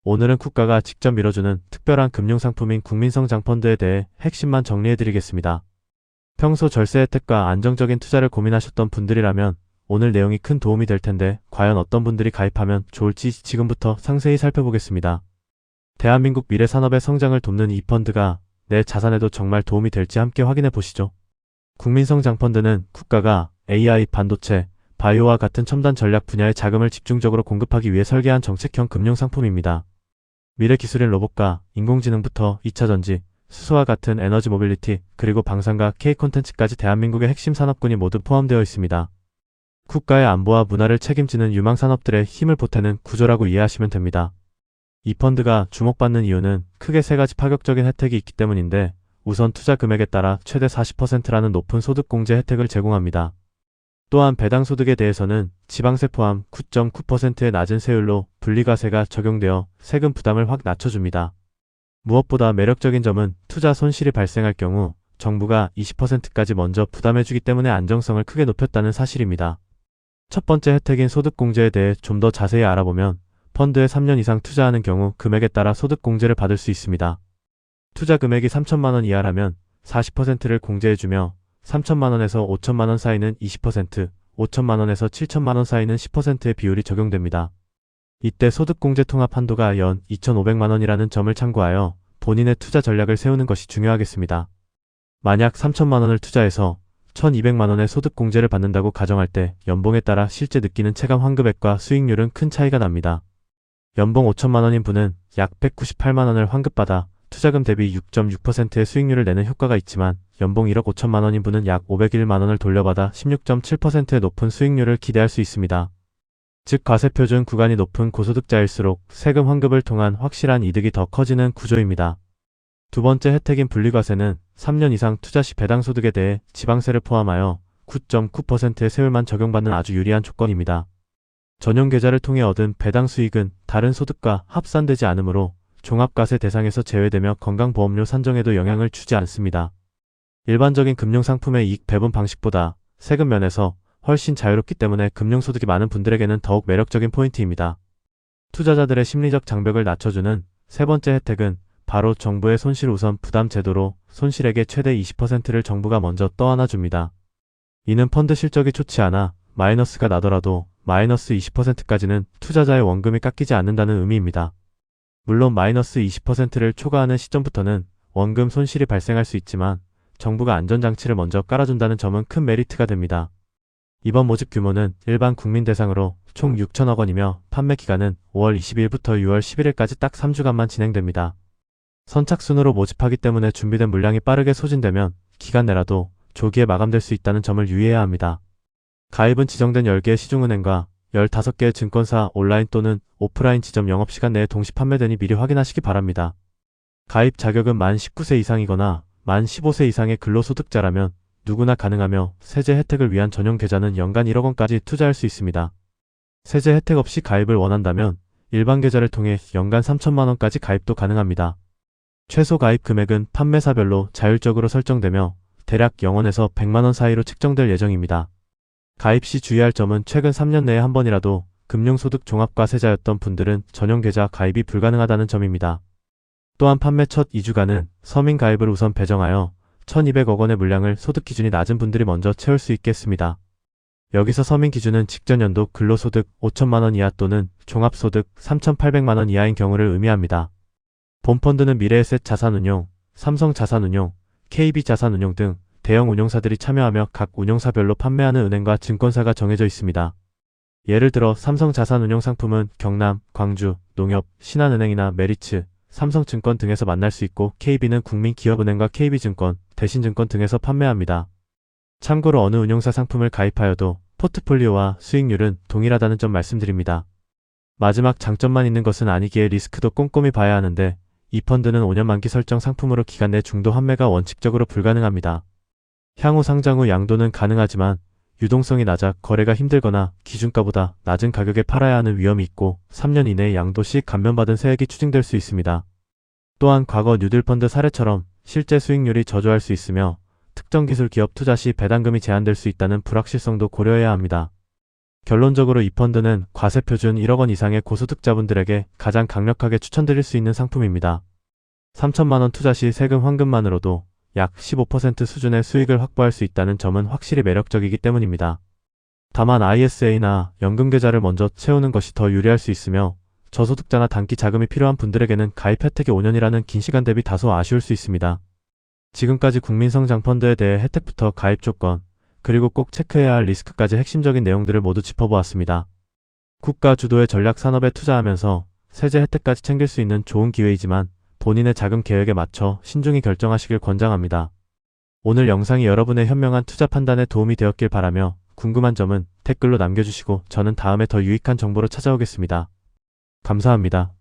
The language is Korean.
오늘은 국가가 직접 밀어주는 특별한 금융상품인 국민성장펀드에 대해 핵심만 정리해드리겠습니다. 평소 절세 혜택과 안정적인 투자를 고민하셨던 분들이라면 오늘 내용이 큰 도움이 될 텐데 과연 어떤 분들이 가입하면 좋을지 지금부터 상세히 살펴보겠습니다. 대한민국 미래 산업의 성장을 돕는 이 펀드가 내 자산에도 정말 도움이 될지 함께 확인해 보시죠. 국민성장펀드는 국가가 AI, 반도체, 바이오와 같은 첨단 전략 분야의 자금을 집중적으로 공급하기 위해 설계한 정책형 금융상품입니다. 미래 기술인 로봇과 인공지능부터 2차전지, 수소와 같은 에너지 모빌리티, 그리고 방산과 K 콘텐츠까지 대한민국의 핵심 산업군이 모두 포함되어 있습니다. 국가의 안보와 문화를 책임지는 유망 산업들의 힘을 보태는 구조라고 이해하시면 됩니다. 이 펀드가 주목받는 이유는 크게 세 가지 파격적인 혜택이 있기 때문인데, 우선 투자 금액에 따라 최대 40%라는 높은 소득 공제 혜택을 제공합니다. 또한 배당 소득에 대해서는 지방세 포함 9.9%의 낮은 세율로 분리과세가 적용되어 세금 부담을 확 낮춰줍니다. 무엇보다 매력적인 점은 투자 손실이 발생할 경우 정부가 20%까지 먼저 부담해주기 때문에 안정성을 크게 높였다는 사실입니다. 첫 번째 혜택인 소득공제에 대해 좀 더 자세히 알아보면 펀드에 3년 이상 투자하는 경우 금액에 따라 소득공제를 받을 수 있습니다. 투자 금액이 3천만원 이하라면 40%를 공제해주며 3천만원에서 5천만원 사이는 20%, 5천만원에서 7천만원 사이는 10%의 비율이 적용됩니다. 이때 소득공제 통합 한도가 연 2,500만원이라는 점을 참고하여 본인의 투자 전략을 세우는 것이 중요하겠습니다. 만약 3천만원을 투자해서 1,200만원의 소득공제를 받는다고 가정할 때 연봉에 따라 실제 느끼는 체감 환급액과 수익률은 큰 차이가 납니다. 연봉 5천만원인 분은 약 198만원을 환급받아 투자금 대비 6.6%의 수익률을 내는 효과가 있지만 연봉 1억 5천만원인 분은 약 501만원을 돌려받아 16.7%의 높은 수익률을 기대할 수 있습니다. 즉 과세표준 구간이 높은 고소득자일수록 세금 환급을 통한 확실한 이득이 더 커지는 구조입니다. 두 번째 혜택인 분리과세는 3년 이상 투자 시 배당 소득에 대해 지방세를 포함하여 9.9%의 세율만 적용받는 아주 유리한 조건입니다. 전용 계좌를 통해 얻은 배당 수익은 다른 소득과 합산되지 않으므로 종합과세 대상에서 제외되며 건강보험료 산정에도 영향을 주지 않습니다. 일반적인 금융상품의 이익 배분 방식보다 세금 면에서 훨씬 자유롭기 때문에 금융소득이 많은 분들에게는 더욱 매력적인 포인트입니다. 투자자들의 심리적 장벽을 낮춰주는 세 번째 혜택은 바로 정부의 손실 우선 부담 제도로 손실액의 최대 20%를 정부가 먼저 떠안아줍니다. 이는 펀드 실적이 좋지 않아 마이너스가 나더라도 마이너스 20%까지는 투자자의 원금이 깎이지 않는다는 의미입니다. 물론 마이너스 20%를 초과하는 시점부터는 원금 손실이 발생할 수 있지만 정부가 안전장치를 먼저 깔아준다는 점은 큰 메리트가 됩니다. 이번 모집 규모는 일반 국민 대상으로 총 6천억 원이며 판매 기간은 5월 20일부터 6월 11일까지 딱 3주간만 진행됩니다. 선착순으로 모집하기 때문에 준비된 물량이 빠르게 소진되면 기간 내라도 조기에 마감될 수 있다는 점을 유의해야 합니다. 가입은 지정된 10개의 시중은행과 15개의 증권사 온라인 또는 오프라인 지점 영업시간 내에 동시 판매되니 미리 확인하시기 바랍니다. 가입 자격은 만 19세 이상이거나 만 15세 이상의 근로소득자라면 누구나 가능하며 세제 혜택을 위한 전용 계좌는 연간 1억 원까지 투자할 수 있습니다. 세제 혜택 없이 가입을 원한다면 일반 계좌를 통해 연간 3천만 원까지 가입도 가능합니다. 최소 가입 금액은 판매사별로 자율적으로 설정되며 대략 0원에서 100만 원 사이로 책정될 예정입니다. 가입 시 주의할 점은 최근 3년 내에 한 번이라도 금융소득 종합과세자였던 분들은 전용 계좌 가입이 불가능하다는 점입니다. 또한 판매 첫 2주간은 서민 가입을 우선 배정하여 1,200억 원의 물량을 소득 기준이 낮은 분들이 먼저 채울 수 있겠습니다. 여기서 서민 기준은 직전 연도 근로소득 5천만 원 이하 또는 종합소득 3,800만 원 이하인 경우를 의미합니다. 본 펀드는 미래에셋 자산운용, 삼성자산운용, KB자산운용 등 대형 운용사들이 참여하며 각 운용사별로 판매하는 은행과 증권사가 정해져 있습니다. 예를 들어 삼성자산운용 상품은 경남, 광주, 농협, 신한은행이나 메리츠, 삼성증권 등에서 만날 수 있고 KB는 국민기업은행과 KB증권, 대신증권 등에서 판매합니다. 참고로 어느 운용사 상품을 가입하여도 포트폴리오와 수익률은 동일하다는 점 말씀드립니다. 마지막 장점만 있는 것은 아니기에 리스크도 꼼꼼히 봐야 하는데 이 펀드는 5년 만기 설정 상품으로 기간 내 중도 환매가 원칙적으로 불가능합니다. 향후 상장 후 양도는 가능하지만 유동성이 낮아 거래가 힘들거나 기준가보다 낮은 가격에 팔아야 하는 위험이 있고 3년 이내에 양도 시 감면받은 세액이 추징될 수 있습니다. 또한 과거 뉴딜펀드 사례처럼 실제 수익률이 저조할 수 있으며 특정 기술 기업 투자 시 배당금이 제한될 수 있다는 불확실성도 고려해야 합니다. 결론적으로 이 펀드는 과세표준 1억 원 이상의 고소득자분들에게 가장 강력하게 추천드릴 수 있는 상품입니다. 3천만 원 투자 시 세금 환급만으로도 약 15% 수준의 수익을 확보할 수 있다는 점은 확실히 매력적이기 때문입니다. 다만 ISA나 연금계좌를 먼저 채우는 것이 더 유리할 수 있으며 저소득자나 단기 자금이 필요한 분들에게는 가입 혜택이 5년이라는 긴 시간 대비 다소 아쉬울 수 있습니다. 지금까지 국민성장펀드에 대해 혜택부터 가입 조건, 그리고 꼭 체크해야 할 리스크까지 핵심적인 내용들을 모두 짚어보았습니다. 국가 주도의 전략 산업에 투자하면서 세제 혜택까지 챙길 수 있는 좋은 기회이지만 본인의 자금 계획에 맞춰 신중히 결정하시길 권장합니다. 오늘 영상이 여러분의 현명한 투자 판단에 도움이 되었길 바라며 궁금한 점은 댓글로 남겨주시고 저는 다음에 더 유익한 정보로 찾아오겠습니다. 감사합니다.